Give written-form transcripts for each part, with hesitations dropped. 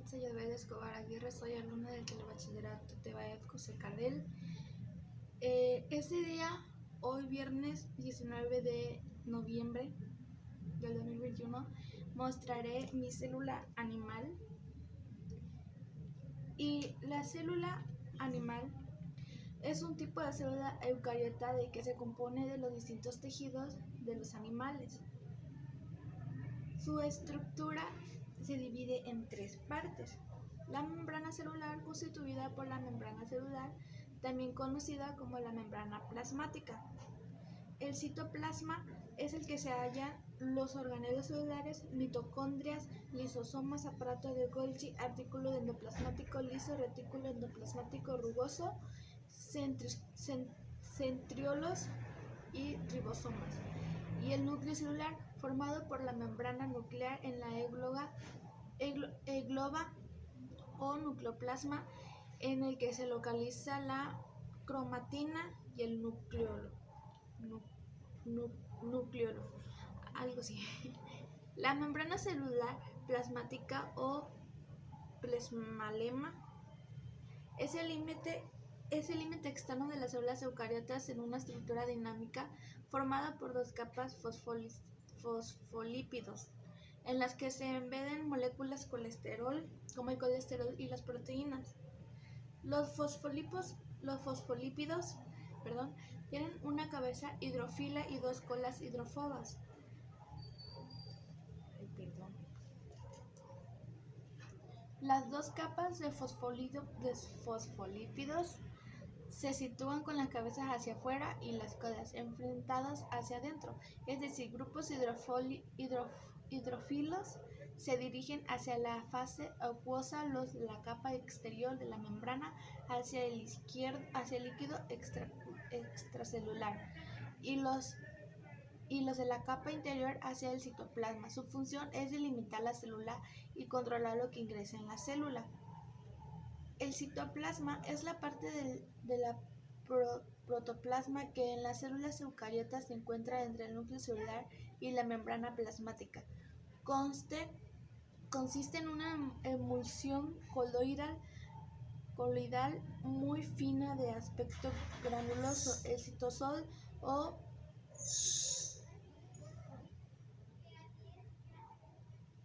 Aranza Yadbel Escobar Aguirre, soy alumna del Telebachillerato Tebaet José Cardel. Este día, hoy viernes 19 de noviembre del 2021, mostraré mi célula animal. Y la célula animal es un tipo de célula eucariota de que se compone de los distintos tejidos de los animales. Su estructura se divide en tres partes: la membrana celular, constituida por la membrana celular, también conocida como la membrana plasmática. El citoplasma es el que se hallan los organelos celulares, mitocondrias, lisosomas, aparato de Golgi, artículo endoplasmático liso, retículo endoplasmático rugoso, centriolos y ribosomas, y el núcleo celular, formado por la membrana nuclear en la egloba o nucleoplasma, en el que se localiza la cromatina y el nucleolo, algo así. La membrana celular plasmática o plasmalema es el límite externo de las células eucariotas en una estructura dinámica formada por dos capas fosfolípidos, en las que se embeden moléculas colesterol, como el colesterol y las proteínas. Los fosfolípidos tienen una cabeza hidrófila y dos colas hidrófobas. Las dos capas de fosfolípidos se sitúan con las cabezas hacia afuera y las colas enfrentadas hacia adentro, es decir, grupos hidrófilos se dirigen hacia la fase acuosa, los de la capa exterior de la membrana hacia el líquido extracelular, y los de la capa interior hacia el citoplasma. Su función es delimitar la célula y controlar lo que ingresa en la célula. El citoplasma es la parte de la protoplasma que en las células eucariotas se encuentra entre el núcleo celular y la membrana plasmática. Consiste en una emulsión coloidal muy fina de aspecto granuloso, el citosol o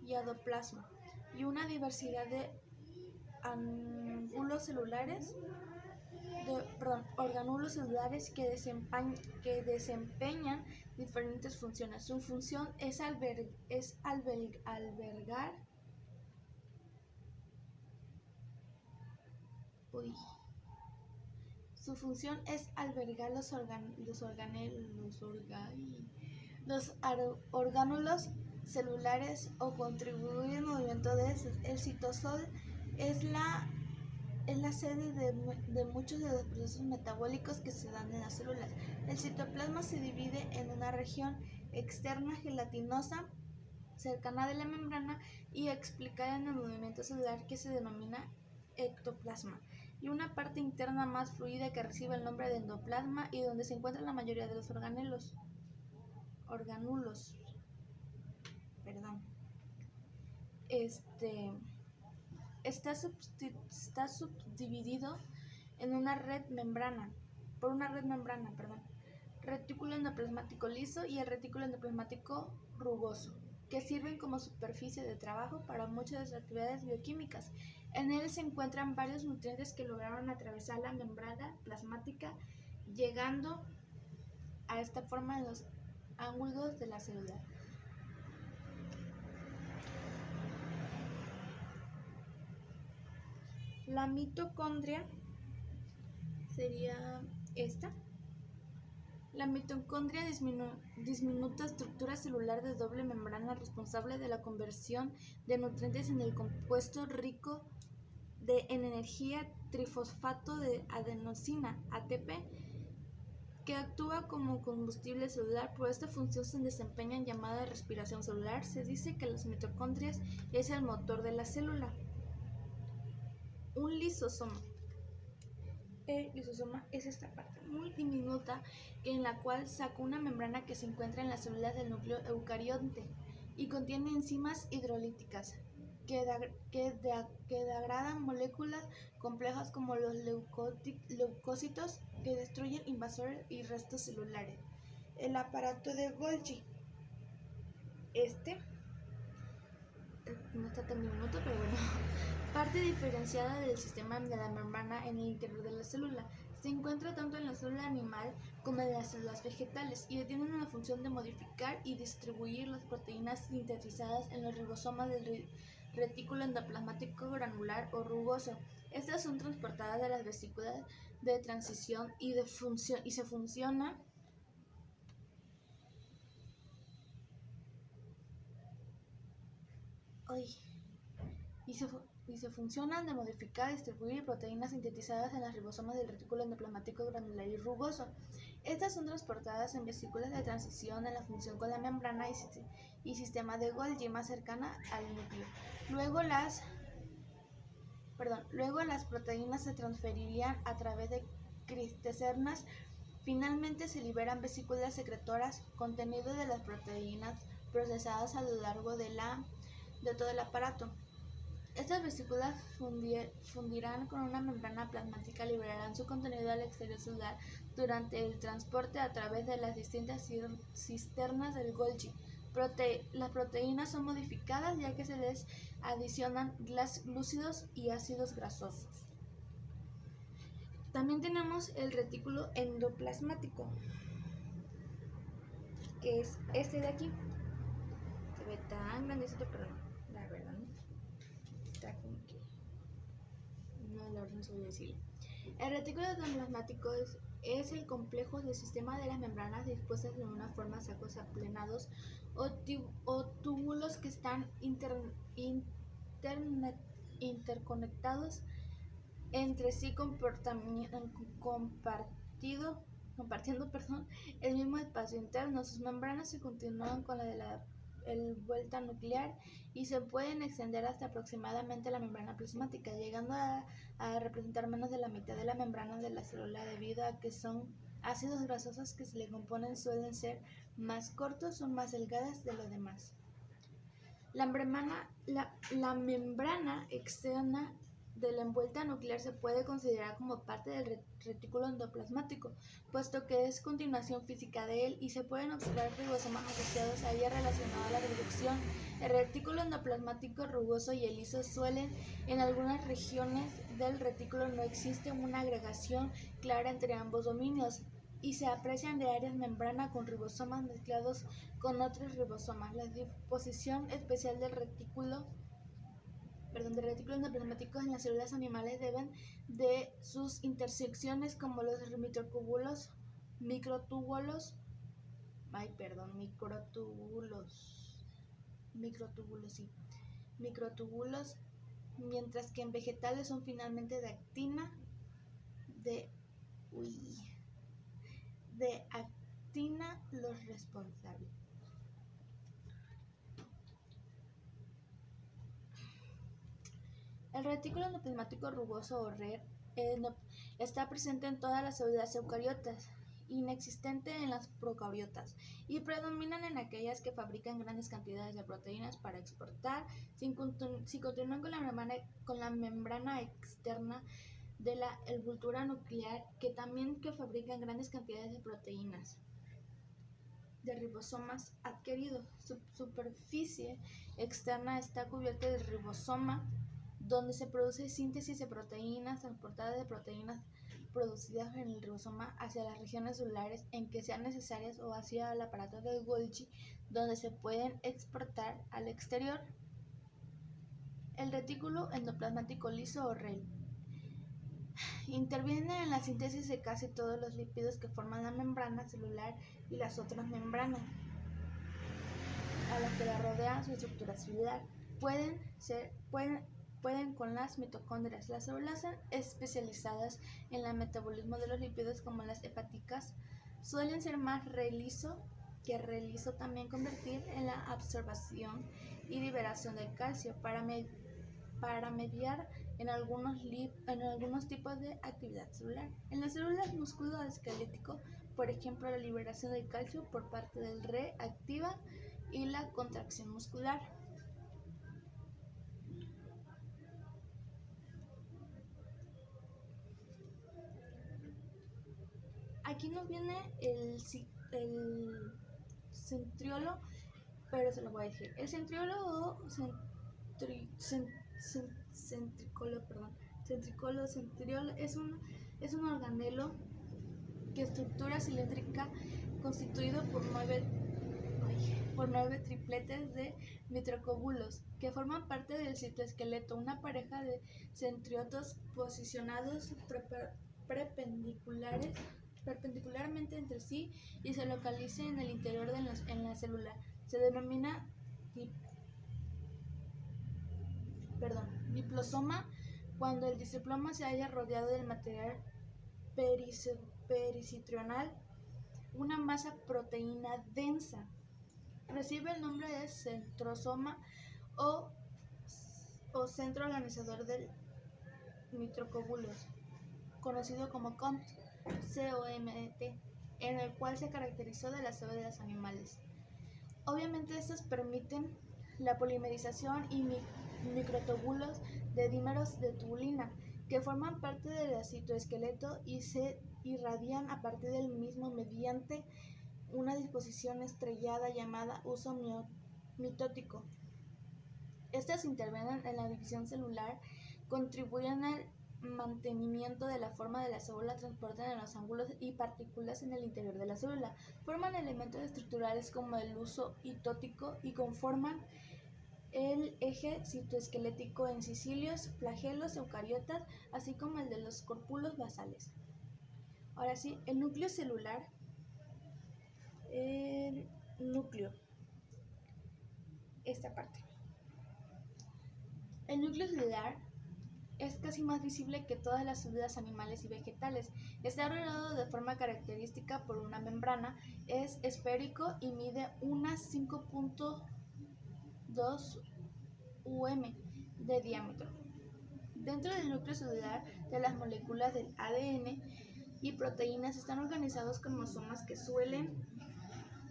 diadoplasma, y una diversidad de orgánulos celulares que desempeñan diferentes funciones. Su función es albergar los orgánulos celulares o contribuir al movimiento de estos. El citosol es la sede de muchos de los procesos metabólicos que se dan en las células. El citoplasma se divide en una región externa gelatinosa cercana de la membrana y explicada en el movimiento celular, que se denomina ectoplasma, y una parte interna más fluida que recibe el nombre de endoplasma y donde se encuentran la mayoría de los orgánulos. Está subdividido en por una red membrana, retículo endoplasmático liso y el retículo endoplasmático rugoso, que sirven como superficie de trabajo para muchas de las actividades bioquímicas. En él se encuentran varios nutrientes que lograron atravesar la membrana plasmática, llegando a esta forma en los ángulos de la célula. La mitocondria sería esta. La mitocondria, diminuta estructura celular de doble membrana responsable de la conversión de nutrientes en el compuesto rico en energía trifosfato de adenosina, ATP, que actúa como combustible celular. Por esta función se desempeña en llamada respiración celular. Se dice que las mitocondrias es el motor de la célula. Un lisosoma. El lisosoma es esta parte muy diminuta en la cual saca una membrana que se encuentra en las células del núcleo eucarionte y contiene enzimas hidrolíticas. que degradan moléculas complejas como los leucocitos que destruyen invasores y restos celulares. El aparato de Golgi. No está tan diminuto, pero bueno. Parte diferenciada del sistema de la membrana en el interior de la célula. Se encuentra tanto en la célula animal como en las células vegetales y tienen la función de modificar y distribuir las proteínas sintetizadas en los ribosomas del retículo endoplasmático granular o rugoso. Estas son transportadas de las vesículas de transición y se funcionan de modificar y distribuir proteínas sintetizadas en los ribosomas del retículo endoplasmático granular y rugoso. Estas son transportadas en vesículas de transición en la función con la membrana y sistema de Golgi más cercana al núcleo. Luego las proteínas se transferirían a través de cristecernas. Finalmente se liberan vesículas secretoras, contenido de las proteínas procesadas a lo largo de todo el aparato. Estas vesículas fundirán con una membrana plasmática, liberarán su contenido al exterior celular durante el transporte a través de las distintas cisternas del Golgi. Las proteínas son modificadas ya que se les adicionan glúcidos y ácidos grasosos. También tenemos el retículo endoplasmático, que es este de aquí. Se ve tan grandecito, pero no, la verdad no. Está como que no, la verdad no sabía decirlo. El retículo endoplasmático es el complejo del sistema de las membranas dispuestas en una forma sacos aplenados o túbulos que están interconectados entre sí compartiendo el mismo espacio interno. Sus membranas se continúan con la de la vuelta nuclear y se pueden extender hasta aproximadamente la membrana plasmática, llegando a representar menos de la mitad de la membrana de la célula debido a que son ácidos grasosos que se le componen suelen ser más cortos o más delgadas de los demás. La membrana externa de la envuelta nuclear se puede considerar como parte del retículo endoplasmático, puesto que es continuación física de él y se pueden observar ribosomas asociados a ella relacionados a la reducción. El retículo endoplasmático rugoso y el liso suelen, en algunas regiones del retículo no existe una agregación clara entre ambos dominios y se aprecian de áreas membrana con ribosomas mezclados con otros ribosomas. La disposición especial del retículo endoplasmático en las células animales deben de sus intersecciones como los microtúbulos, mientras que en vegetales son finalmente de actina los responsables. El retículo endoplasmático rugoso o RER está presente en todas las células eucariotas, inexistente en las procariotas, y predominan en aquellas que fabrican grandes cantidades de proteínas para exportar. Si continúan con la membrana externa de la envoltura nuclear, que fabrican grandes cantidades de proteínas de ribosomas adquiridos. Su superficie externa está cubierta de ribosoma, donde se produce síntesis de proteínas, transportada de proteínas producidas en el ribosoma hacia las regiones celulares en que sean necesarias o hacia el aparato de Golgi, donde se pueden exportar al exterior. El retículo endoplasmático liso o REL interviene en la síntesis de casi todos los lípidos que forman la membrana celular y las otras membranas a las que la rodean. Su estructura celular pueden con las mitocondrias. Las células especializadas en el metabolismo de los lípidos, como las hepáticas, suelen ser más reliso también convertir en la absorción y liberación del calcio para mediar en algunos tipos de actividad celular. En las células musculoesquelético, por ejemplo, la liberación del calcio por parte del RE activa y la contracción muscular. aquí no viene el centriolo, pero se lo voy a decir. El centriolo o centriolo es un organelo que estructura cilíndrica constituido por nueve tripletes de microtúbulos que forman parte del citoesqueleto, una pareja de centriotos posicionados perpendicularmente entre sí y se localiza en el interior en la célula. Se denomina diplosoma cuando el diploma se halla rodeado del material pericitrional, una masa proteína densa. Recibe el nombre de centrosoma o centro organizador del microtúbulos, conocido como COMT, en el cual se caracterizó de las células animales. Obviamente estos permiten la polimerización y microtúbulos de dímeros de tubulina, que forman parte del citoesqueleto y se irradian a partir del mismo mediante una disposición estrellada llamada uso mitótico. Estas intervienen en la división celular, contribuyen al mantenimiento de la forma de la célula, transportan en los ángulos y partículas en el interior de la célula, forman elementos estructurales como el uso mitótico y conforman el eje citoesquelético en cilios, flagelos, eucariotas, así como el de los corpúlos basales. Ahora sí, el núcleo celular. El núcleo. Esta parte. El núcleo celular es casi más visible que todas las células animales y vegetales. Está rodeado de forma característica por una membrana, es esférico y mide unas 5.2 UM de diámetro. Dentro del núcleo celular de las moléculas del ADN y proteínas están organizados cromosomas que suelen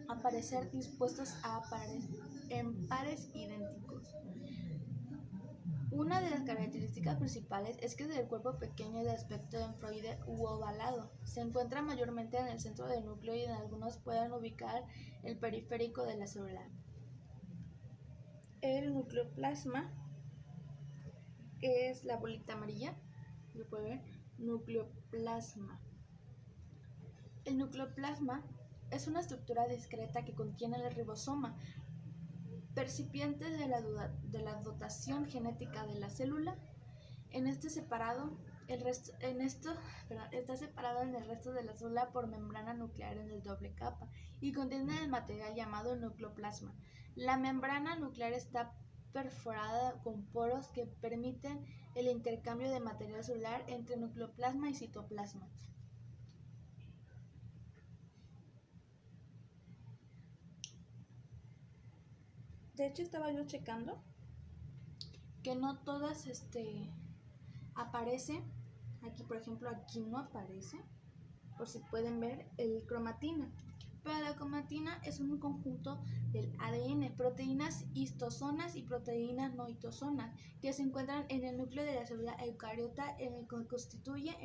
aparecer dispuestos en pares idénticos. Una de las características principales es que es el cuerpo pequeño de aspecto enteroide u ovalado. Se encuentra mayormente en el centro del núcleo y en algunos pueden ubicar el periférico de la célula. El nucleoplasma, que es la bolita amarilla, lo pueden ver, nucleoplasma. El nucleoplasma es una estructura discreta que contiene el ribosoma, percipiente de la dotación genética de la célula. Está separado en el resto de la célula por membrana nuclear en el doble capa y contiene el material llamado nucleoplasma. La membrana nuclear está perforada con poros que permiten el intercambio de material celular entre nucleoplasma y citoplasma. De hecho, estaba yo checando que no todas aparece. Aquí, por ejemplo, aquí no aparece, por si pueden ver, el cromatina. Pero la cromatina es un conjunto del ADN, proteínas histosonas y proteínas no histosonas, que se encuentran en el núcleo de la célula eucariota, en el cual constituye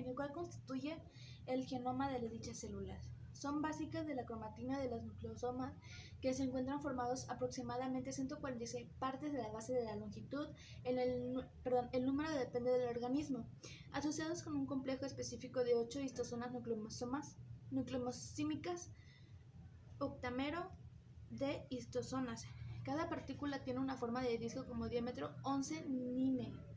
el genoma de dichas células. Son básicas de la cromatina de los nucleosomas, que se encuentran formados aproximadamente 146 partes de la base de la longitud. El número depende del organismo, asociados con un complejo específico de 8 histosonas nucleosímicas, octámero de histosonas. Cada partícula tiene una forma de disco como diámetro 11 nm,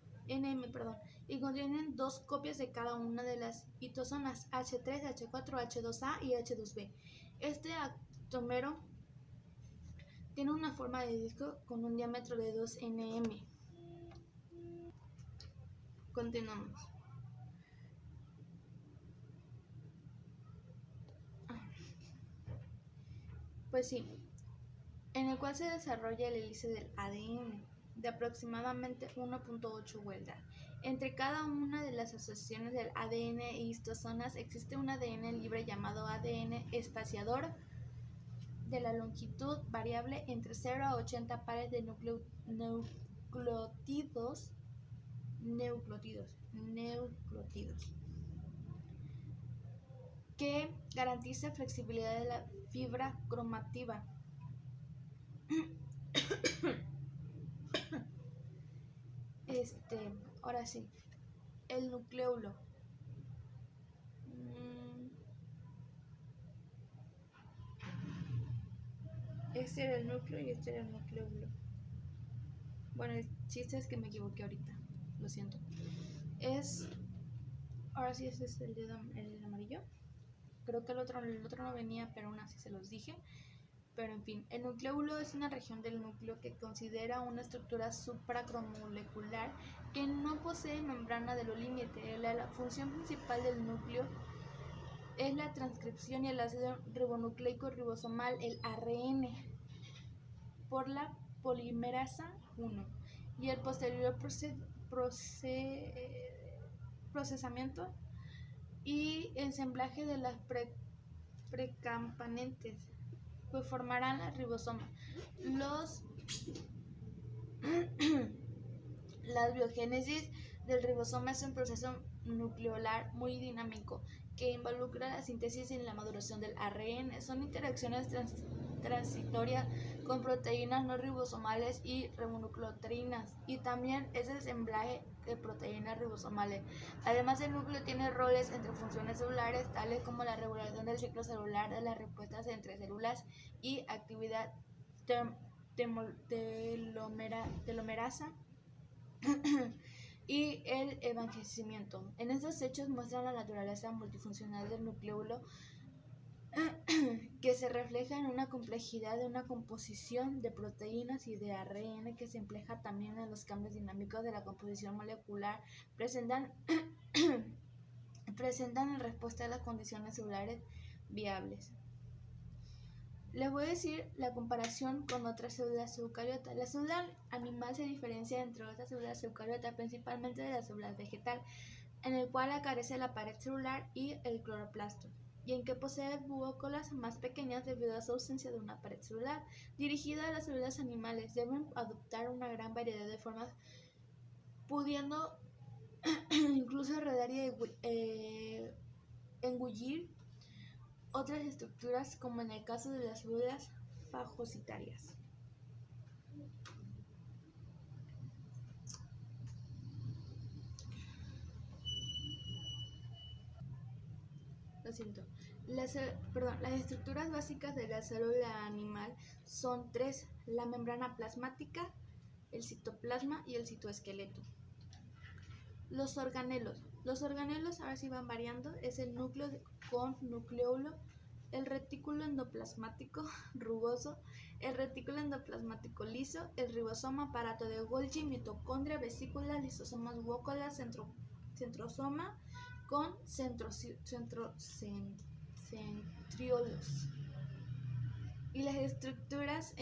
y contienen dos copias de cada una de las histosonas H3, H4, H2A y H2B. Este octámero tiene una forma de disco con un diámetro de 2 nm. Continuamos. Pues sí, en el cual se desarrolla el hélice del ADN de aproximadamente 1.8 vueltas. Entre cada una de las asociaciones del ADN e histosonas existe un ADN libre llamado ADN espaciador de la longitud variable entre 0 a 80 pares de nucleótidos. que garantiza flexibilidad de la fibra cromativa. Ahora sí, el nucleolo. Este era el núcleo y este era el nucleolo. Bueno, el chiste es que me equivoqué ahorita, lo siento. Ahora sí, este es el amarillo. Creo que el otro no venía, pero aún así se los dije. Pero en fin, el nucleolo es una región del núcleo que considera una estructura supracromolecular que no posee membrana de los límites. La función principal del núcleo es la transcripción y el ácido ribonucleico ribosomal, el ARN, por la polimerasa 1 y el posterior procesamiento y ensamblaje de las precampanentes, pues formarán la ribosoma. La biogénesis del ribosoma es un proceso nucleolar muy dinámico que involucra la síntesis y la maduración del ARN. Son interacciones transitorias con proteínas no ribosomales y ribonucleotídeas, y también es el ensamblaje de proteínas ribosomales. Además, el núcleo tiene roles entre funciones celulares, tales como la regulación del ciclo celular, de las respuestas entre células y actividad telomerasa y el envejecimiento. En estos hechos muestran la naturaleza multifuncional del nucleolo, que se refleja en una complejidad de una composición de proteínas y de ARN, que se refleja también en los cambios dinámicos de la composición molecular, presentan en respuesta a las condiciones celulares viables. Les voy a decir la comparación con otras células eucariotas. La célula animal se diferencia entre otras células eucariotas principalmente de la célula vegetal, en el cual carece la pared celular y el cloroplasto, y en que posee búbocolas más pequeñas debido a su ausencia de una pared celular. Dirigida a las células animales, deben adoptar una gran variedad de formas, pudiendo incluso enredar y engullir otras estructuras, como en el caso de las células fagocitarias. Lo siento. Las estructuras básicas de la célula animal son tres: la membrana plasmática, el citoplasma y el citoesqueleto. Los organelos. Los organelos ahora sí van variando. Es el núcleo con nucleolo, el retículo endoplasmático rugoso, el retículo endoplasmático liso, el ribosoma, aparato de Golgi, mitocondria, vesícula, lisosomas, búbocolas, centrosoma con centriolos. Y las estructuras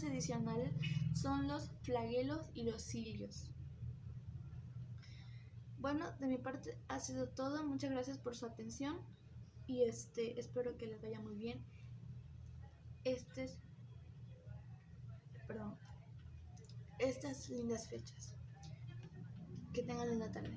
adicionales son los flagelos y los cilios. Bueno, de mi parte ha sido todo. Muchas gracias por su atención y espero que les vaya muy bien estas lindas fechas. Que tengan linda tarde.